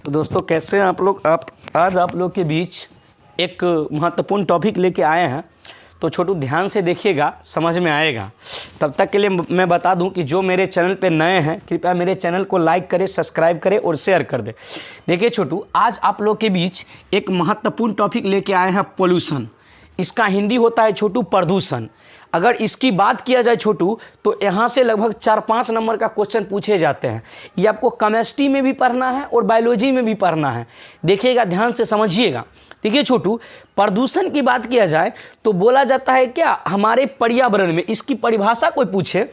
तो दोस्तों कैसे हैं आप लोग। आज आप लोग के बीच एक महत्वपूर्ण टॉपिक लेके आए हैं, तो छोटू ध्यान से देखिएगा, समझ में आएगा। तब तक के लिए मैं बता दूं कि जो मेरे चैनल पे नए हैं कृपया मेरे चैनल को लाइक करें, सब्सक्राइब करें और शेयर कर दें। देखिए छोटू, आज आप लोग के बीच एक महत्वपूर्ण टॉपिक लेके आए हैं पोल्यूशन। इसका हिंदी होता है छोटू प्रदूषण। अगर इसकी बात किया जाए छोटू तो यहाँ से लगभग 4-5 नंबर का क्वेश्चन पूछे जाते हैं। ये आपको केमिस्ट्री में भी पढ़ना है और बायोलॉजी में भी पढ़ना है। देखिएगा, ध्यान से समझिएगा। देखिए छोटू, प्रदूषण की बात किया जाए तो बोला जाता है क्या हमारे पर्यावरण में, इसकी परिभाषा कोई पूछे,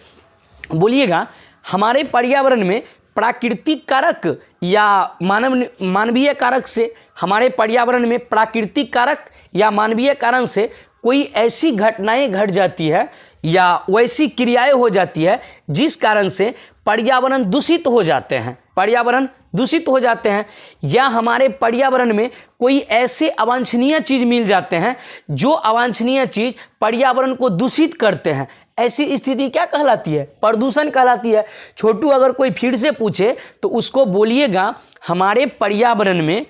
बोलिएगा हमारे पर्यावरण में प्राकृतिक कारक या मानवीय कारक से, हमारे पर्यावरण में प्राकृतिक कारक या मानवीय कारण से कोई ऐसी घटनाएं घट जाती है या वैसी क्रियाएं हो जाती है जिस कारण से पर्यावरण दूषित हो जाते हैं, पर्यावरण दूषित हो जाते हैं, या हमारे पर्यावरण में कोई ऐसे अवांछनीय चीज़ मिल जाते हैं जो अवांछनीय चीज़ पर्यावरण को दूषित करते हैं। ऐसी स्थिति क्या कहलाती है? प्रदूषण कहलाती है। छोटू अगर कोई फिर से पूछे तो उसको बोलिएगा हमारे पर्यावरण में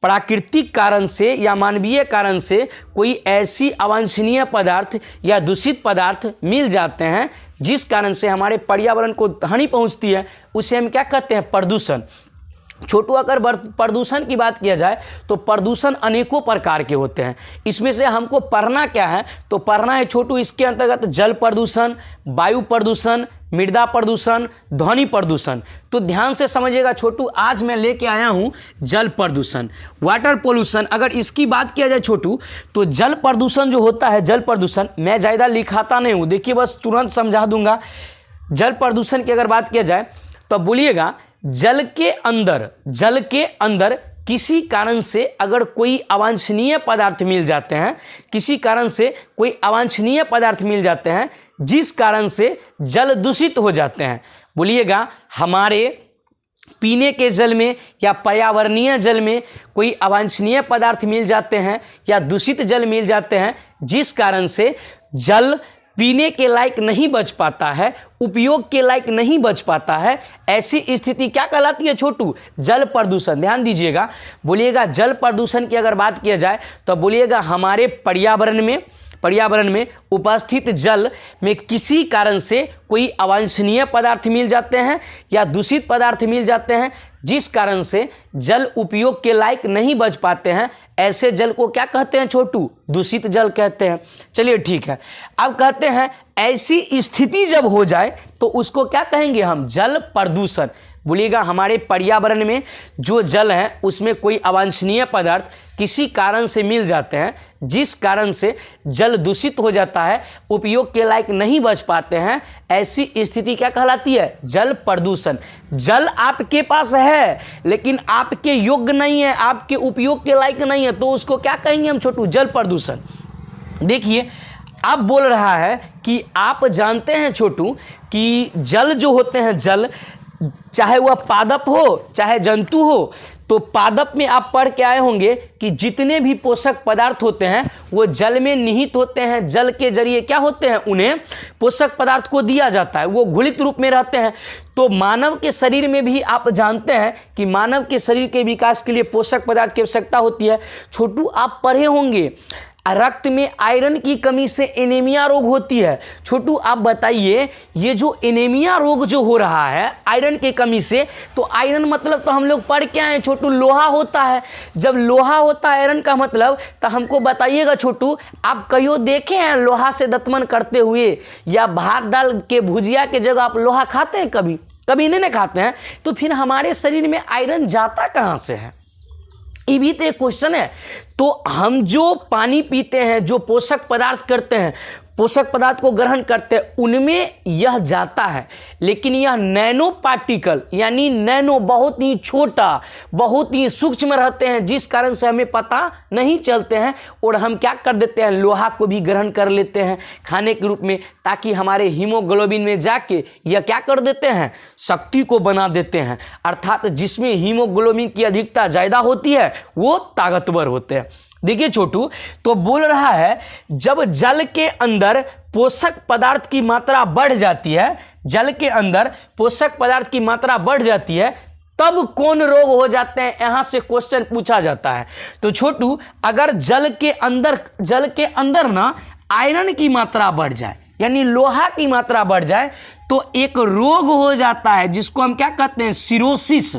प्राकृतिक कारण से या मानवीय कारण से कोई ऐसी अवांछनीय पदार्थ या दूषित पदार्थ मिल जाते हैं जिस कारण से हमारे पर्यावरण को हानि पहुंचती है, उसे हम क्या कहते हैं? प्रदूषण। छोटू अगर प्रदूषण की बात किया जाए तो प्रदूषण अनेकों प्रकार के होते हैं। इसमें से हमको पढ़ना क्या है? तो पढ़ना है छोटू इसके अंतर्गत जल प्रदूषण, वायु प्रदूषण, मृदा प्रदूषण, ध्वनि प्रदूषण। तो ध्यान से समझिएगा छोटू, आज मैं लेके आया हूँ जल प्रदूषण, वाटर पोल्यूशन। अगर इसकी बात किया जाए छोटू तो जल प्रदूषण जो होता है, जल प्रदूषण मैं ज़्यादा लिखाता नहीं हूँ, देखिए बस तुरंत समझा दूंगा। जल प्रदूषण की अगर बात किया जाए तो बोलिएगा जल के अंदर किसी कारण से अगर कोई अवांछनीय पदार्थ मिल जाते हैं, किसी कारण से कोई अवांछनीय पदार्थ मिल जाते हैं जिस कारण से जल दूषित हो जाते हैं। बोलिएगा हमारे पीने के जल में या पर्यावरणीय जल में कोई अवांछनीय पदार्थ मिल जाते हैं या दूषित जल मिल जाते हैं जिस कारण से जल पीने के लायक नहीं बच पाता है, उपयोग के लायक नहीं बच पाता है। ऐसी स्थिति क्या कहलाती है छोटू? जल प्रदूषण। ध्यान दीजिएगा, बोलिएगा जल प्रदूषण की अगर बात किया जाए तो बोलिएगा हमारे पर्यावरण में उपस्थित जल में किसी कारण से कोई अवांछनीय पदार्थ मिल जाते हैं या दूषित पदार्थ मिल जाते हैं जिस कारण से जल उपयोग के लायक नहीं बच पाते हैं। ऐसे जल को क्या कहते हैं छोटू? दूषित जल कहते हैं। चलिए ठीक है, अब कहते हैं ऐसी स्थिति जब हो जाए तो उसको क्या कहेंगे हम? जल प्रदूषण। बोलिएगा हमारे पर्यावरण में जो जल है उसमें कोई अवांछनीय पदार्थ किसी कारण से मिल जाते हैं जिस कारण से जल दूषित हो जाता है, उपयोग के लायक नहीं बच पाते हैं। ऐसी स्थिति क्या कहलाती है? जल प्रदूषण। जल आपके पास है लेकिन आपके योग्य नहीं है, आपके उपयोग के लायक नहीं है, तो उसको क्या कहेंगे हम छोटू? जल प्रदूषण। देखिए अब बोल रहा है कि आप जानते हैं छोटू कि जल जो होते हैं, जल चाहे वह पादप हो चाहे जंतु हो, तो पादप में आप पढ़ के आए होंगे कि जितने भी पोषक पदार्थ होते हैं वो जल में निहित होते हैं। जल के जरिए क्या होते हैं? उन्हें पोषक पदार्थ को दिया जाता है, वो घुलित रूप में रहते हैं। तो मानव के शरीर में भी आप जानते हैं कि मानव के शरीर के विकास के लिए पोषक पदार्थ की आवश्यकता होती है। छोटू आप पढ़े होंगे रक्त में आयरन की कमी से एनीमिया रोग होती है। छोटू आप बताइए, ये जो एनीमिया रोग जो हो रहा है आयरन की कमी से, तो आयरन मतलब तो हम लोग पढ़ के आए छोटू, लोहा होता है। जब लोहा होता है आयरन का मतलब, तो हमको बताइएगा छोटू, आप कहियो देखे हैं लोहा से दतमन करते हुए या भात दाल के भुजिया के जगह आप लोहा खाते हैं? कभी नहीं खाते हैं। तो फिर हमारे शरीर में आयरन जाता कहाँ से है? ये भी तो एक क्वेश्चन है। तो हम जो पानी पीते हैं, जो पोषक पदार्थ करते हैं, पोषक पदार्थ को ग्रहण करते हैं, उनमें यह जाता है, लेकिन यह नैनो पार्टिकल यानी नैनो बहुत ही छोटा, बहुत ही सूक्ष्म रहते हैं जिस कारण से हमें पता नहीं चलते हैं और हम क्या कर देते हैं? लोहा को भी ग्रहण कर लेते हैं खाने के रूप में, ताकि हमारे हीमोग्लोबिन में जाके यह क्या कर देते हैं? शक्ति को बना देते हैं। अर्थात जिसमें हीमोग्लोबिन की अधिकता ज़्यादा होती है वो ताकतवर होते हैं। देखिए छोटू, तो बोल रहा है जब जल के अंदर पोषक पदार्थ की मात्रा बढ़ जाती है, जल के अंदर पोषक पदार्थ की मात्रा बढ़ जाती है तब कौन रोग हो जाते हैं, यहां से क्वेश्चन पूछा जाता है। तो छोटू, अगर जल के अंदर ना आयरन की मात्रा बढ़ जाए, यानी लोहा की मात्रा बढ़ जाए, तो एक रोग हो जाता है जिसको हम क्या कहते हैं, सिरोसिस।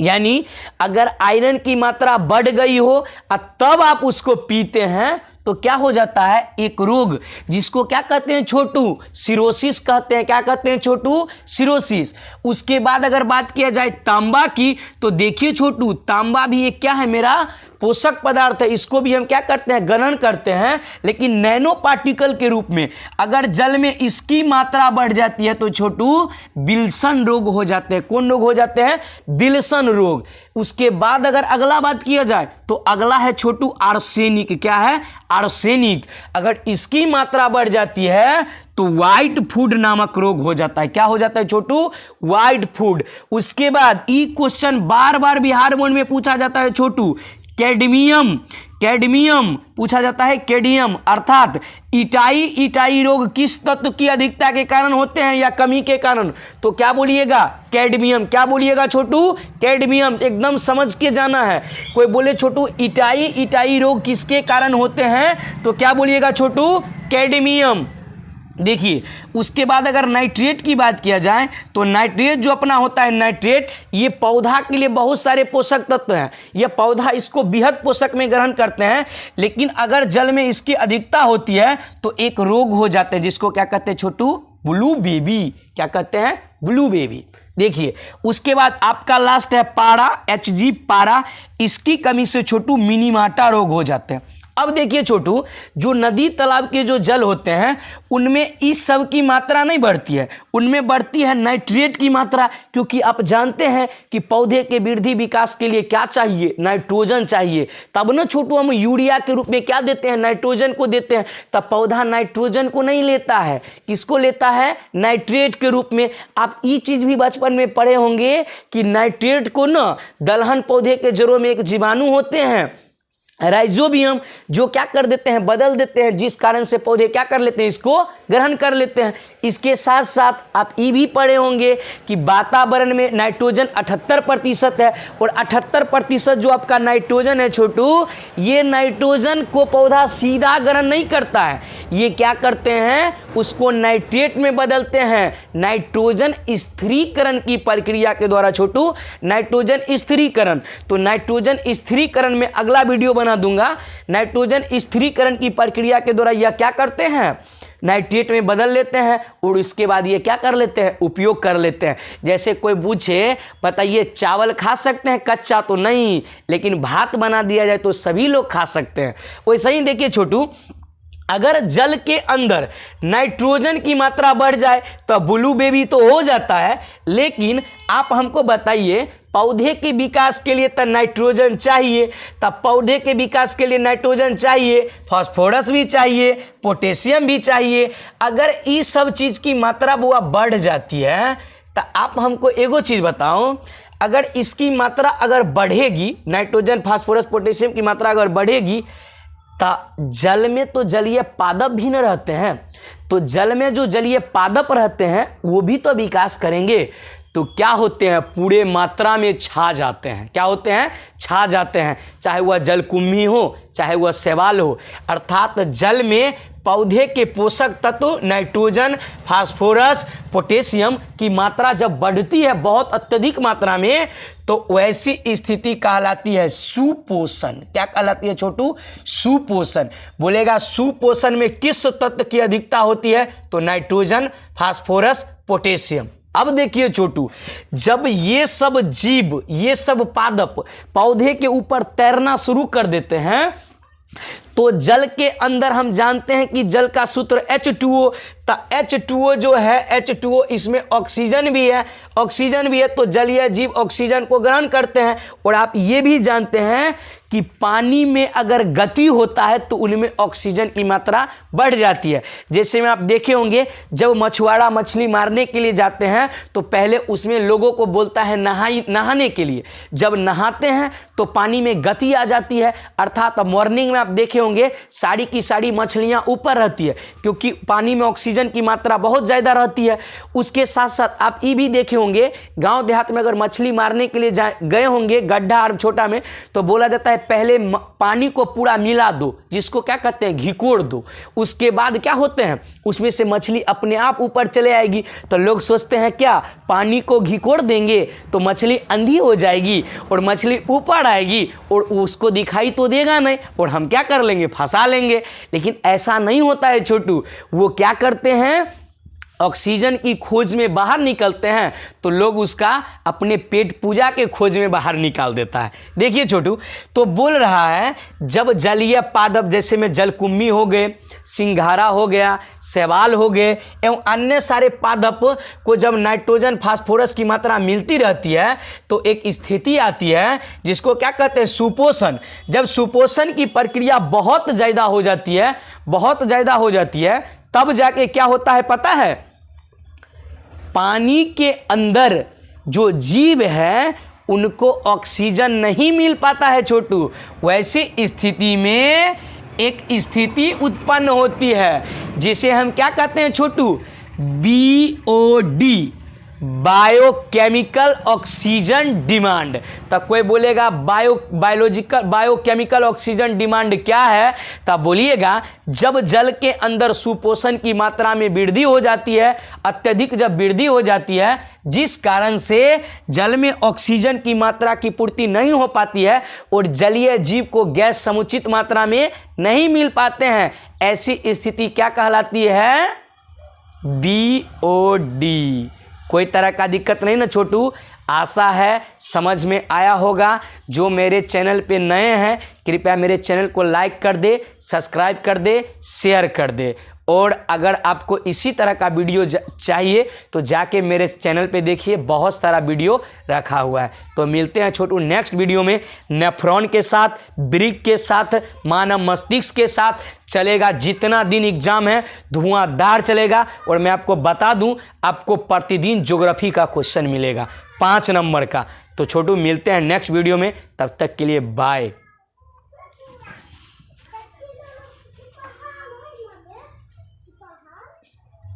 यानी अगर आयरन की मात्रा बढ़ गई हो और तब आप उसको पीते हैं तो क्या हो जाता है, एक रोग, जिसको क्या कहते हैं छोटू, सिरोसिस कहते हैं। क्या कहते हैं छोटू, सिरोसिस। उसके बाद अगर बात किया जाए तांबा की, तो देखिए छोटू, तांबा भी एक क्या है, मेरा पोषक पदार्थ है। इसको भी हम क्या करते हैं, ग्रहण करते हैं, लेकिन नैनो पार्टिकल के रूप में। अगर जल में इसकी मात्रा बढ़ जाती है तो छोटू विल्सन रोग हो जाते हैं। कौन रोग हो जाते हैं, विल्सन रोग। उसके बाद अगर अगला बात किया जाए तो अगला है छोटू आर्सेनिक। क्या है, आर्सेनिक। अगर इसकी मात्रा बढ़ जाती है तो व्हाइट फूड नामक रोग हो जाता है। क्या हो जाता है छोटू, व्हाइट फूड। उसके बाद ई क्वेश्चन बार बार बिहार बोर्ड में पूछा जाता है छोटू, कैडमियम पूछा जाता है, कैडियम, अर्थात इटाई रोग किस तत्व की अधिकता के कारण होते हैं या कमी के कारण, तो क्या बोलिएगा, कैडमियम। क्या बोलिएगा छोटू, कैडमियम। एकदम समझ के जाना है। कोई बोले छोटू इटाई रोग किसके कारण होते हैं, तो क्या बोलिएगा छोटू, कैडमियम। देखिए, उसके बाद अगर नाइट्रेट की बात किया जाए तो नाइट्रेट जो अपना होता है, नाइट्रेट ये पौधा के लिए बहुत सारे पोषक तत्व हैं। ये पौधा इसको बेहद पोषक में ग्रहण करते हैं, लेकिन अगर जल में इसकी अधिकता होती है तो एक रोग हो जाते हैं जिसको क्या कहते हैं छोटू, ब्लू बेबी। क्या कहते हैं, ब्लू बेबी। देखिए, उसके बाद आपका लास्ट है पारा, Hg पारा। इसकी कमी से छोटू मिनीमाटा रोग हो जाते हैं। अब देखिए छोटू, जो नदी तालाब के जो जल होते हैं उनमें इस सब की मात्रा नहीं बढ़ती है, उनमें बढ़ती है नाइट्रेट की मात्रा। क्योंकि आप जानते हैं कि पौधे के वृद्धि विकास के लिए क्या चाहिए, नाइट्रोजन चाहिए। तब ना छोटू हम यूरिया के रूप में क्या देते हैं, नाइट्रोजन को देते हैं। तब पौधा नाइट्रोजन को नहीं लेता है, किसको लेता है, नाइट्रेट के रूप में। आप ये चीज भी बचपन में पढ़े होंगे कि नाइट्रेट को ना दलहन पौधे के जड़ों में एक जीवाणु होते हैं, राइजोबियम, जो क्या कर देते हैं, बदल देते हैं, जिस कारण से पौधे क्या कर लेते हैं, इसको ग्रहण कर लेते हैं। इसके साथ साथ आप ये भी पढ़े होंगे कि वातावरण में नाइट्रोजन 78% है, और 78% जो आपका नाइट्रोजन है छोटू, ये नाइट्रोजन को पौधा सीधा ग्रहण नहीं करता है, ये क्या करते हैं, उसको नाइट्रेट में बदलते हैं। नाइट्रोजन स्थिरीकरण की प्रक्रिया के द्वारा छोटू, नाइट्रोजन स्थिरीकरण। तो नाइट्रोजन स्थिरीकरण में अगला वीडियो बना दूंगा। नाइट्रोजन स्थिरीकरण की प्रक्रिया के द्वारा यह क्या करते हैं, नाइट्रेट में बदल लेते हैं, और उसके बाद ये क्या कर लेते हैं, उपयोग कर लेते हैं। जैसे कोई पूछे, बताइए चावल खा सकते हैं कच्चा, तो नहीं, लेकिन भात बना दिया जाए तो सभी लोग खा सकते हैं। वैसे ही देखिए छोटू, अगर जल के अंदर नाइट्रोजन की मात्रा बढ़ जाए तो ब्लू बेबी तो हो जाता है, लेकिन आप हमको बताइए पौधे के विकास के लिए तो नाइट्रोजन चाहिए, तब पौधे के विकास के लिए नाइट्रोजन चाहिए, फास्फोरस भी चाहिए, पोटेशियम भी चाहिए। अगर इस सब चीज़ की मात्रा वो बढ़ जाती है तो आप हमको एगो चीज़ बताओ, अगर इसकी मात्रा अगर बढ़ेगी, नाइट्रोजन फास्फोरस पोटेशियम की मात्रा अगर बढ़ेगी, तो जल में तो जलीय पादप भी न रहते हैं, तो जल में जो जलीय पादप रहते हैं वो भी तो विकास करेंगे। तो क्या होते हैं, पूरे मात्रा में छा जाते हैं। क्या होते हैं, छा जाते हैं, चाहे वह जलकुंभी हो, चाहे वह शैवाल हो। अर्थात जल में पौधे के पोषक तत्व नाइट्रोजन, फास्फोरस, पोटेशियम की मात्रा जब बढ़ती है बहुत अत्यधिक मात्रा में, तो वैसी स्थिति कहलाती है सुपोषण। क्या कहलाती है छोटू, सुपोषण। बोलेगा सुपोषण में किस तत्व की अधिकता होती है, तो नाइट्रोजन, फास्फोरस, पोटेशियम। अब देखिए छोटू, जब ये सब जीव, ये सब पादप पौधे के ऊपर तैरना शुरू कर देते हैं, तो जल के अंदर हम जानते हैं कि जल का सूत्र H2O, तो H2O जो है, H2O इसमें ऑक्सीजन भी है, ऑक्सीजन भी है, तो जलीय जीव ऑक्सीजन को ग्रहण करते हैं। और आप ये भी जानते हैं कि पानी में अगर गति होता है तो उनमें ऑक्सीजन की मात्रा बढ़ जाती है। जैसे में आप देखे होंगे, जब मछुआरा मछली मारने के लिए जाते हैं तो पहले उसमें लोगों को बोलता है नहाने के लिए। जब नहाते हैं तो पानी में गति आ जाती है, अर्थात मॉर्निंग में आप देखे होंगे सारी की सारी मछलियां ऊपर रहती है, क्योंकि पानी में ऑक्सीजन की मात्रा बहुत ज़्यादा रहती है। उसके साथ साथ आप ये भी देखे होंगे, गांव देहात में अगर मछली मारने के लिए गए होंगे गड्ढा और छोटा में, तो बोला जाता है पहले पानी को पूरा मिला दो, जिसको क्या कहते हैं, घिकोड़ दो। उसके बाद क्या होते हैं, उसमें से मछली अपने आप ऊपर चले आएगी। तो लोग सोचते हैं क्या, पानी को घिकोड़ देंगे तो मछली अंधी हो जाएगी और मछली ऊपर आएगी और उसको दिखाई तो देगा नहीं और हम क्या कर लेंगे, फंसा लेंगे। लेकिन ऐसा नहीं होता है छोटू। वो क्या करते हैं, ऑक्सीजन की खोज में बाहर निकलते हैं तो लोग उसका अपने पेट पूजा के खोज में बाहर निकाल देता है। देखिए छोटू, तो बोल रहा है जब जलीय पादप जैसे में जलकुम्भी हो गए, सिंघारा हो गया, शैवाल हो गए एवं अन्य सारे पादप को जब नाइट्रोजन फास्फोरस की मात्रा मिलती रहती है तो एक स्थिति आती है जिसको क्या कहते हैं, सुपोषण। जब सुपोषण की प्रक्रिया बहुत ज़्यादा हो जाती है, बहुत ज़्यादा हो जाती है, तब जाके क्या होता है पता है, पानी के अंदर जो जीव है उनको ऑक्सीजन नहीं मिल पाता है छोटू। वैसी स्थिति में एक स्थिति उत्पन्न होती है जिसे हम क्या कहते हैं छोटू, BOD, बायोकेमिकल ऑक्सीजन डिमांड। तब कोई बोलेगा बायोकेमिकल ऑक्सीजन डिमांड क्या है, तब बोलिएगा जब जल के अंदर सुपोषण की मात्रा में वृद्धि हो जाती है, अत्यधिक जब वृद्धि हो जाती है, जिस कारण से जल में ऑक्सीजन की मात्रा की पूर्ति नहीं हो पाती है और जलीय जीव को गैस समुचित मात्रा में नहीं मिल पाते हैं, ऐसी स्थिति क्या कहलाती है, BOD। कोई तरह का दिक्कत नहीं ना छोटू। आशा है समझ में आया होगा। जो मेरे चैनल पे नए हैं कृपया मेरे चैनल को लाइक कर दे, सब्सक्राइब कर दे, शेयर कर दे। और अगर आपको इसी तरह का वीडियो चाहिए तो जाके मेरे चैनल पे देखिए, बहुत सारा वीडियो रखा हुआ है। तो मिलते हैं छोटू नेक्स्ट वीडियो में, नेफ्रॉन के साथ, ब्रिक के साथ, मानव मस्तिष्क के साथ चलेगा। जितना दिन एग्जाम है धुआंधार चलेगा। और मैं आपको बता दूं, आपको प्रतिदिन ज्योग्राफी का क्वेश्चन मिलेगा 5 नंबर का। तो छोटू मिलते हैं नेक्स्ट वीडियो में, तब तक के लिए बाय।